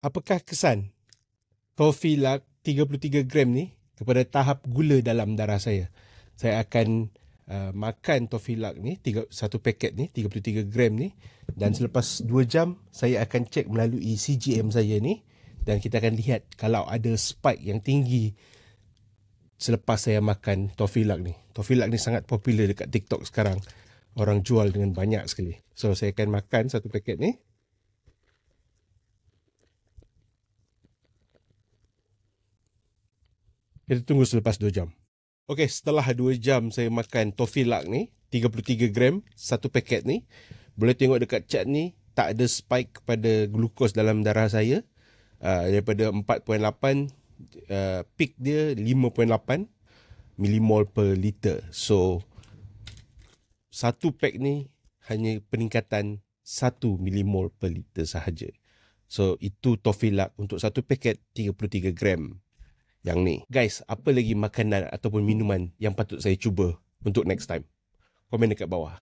Apakah kesan Tofilak 33 gram ni kepada tahap gula dalam darah saya? Saya akan makan Tofilak ni, satu paket ni, 33 gram ni, dan selepas 2 jam saya akan cek melalui CGM saya ni, dan kita akan lihat kalau ada spike yang tinggi selepas saya makan Tofilak ni. Tofilak ni sangat popular dekat TikTok sekarang. Orang jual dengan banyak sekali. So saya akan makan satu paket ni. Kita tunggu selepas 2 jam. Okey, setelah 2 jam saya makan Tofilak ni, 33 gram, satu paket ni. Boleh tengok dekat chat ni, tak ada spike pada glukos dalam darah saya. Daripada 4.8, peak dia 5.8 milimol per liter. So, satu pack ni hanya peningkatan 1 milimol per liter sahaja. So, itu Tofilak untuk satu paket 33 gram. Yang ni. Guys, apa lagi makanan ataupun minuman yang patut saya cuba untuk next time? Komen dekat bawah.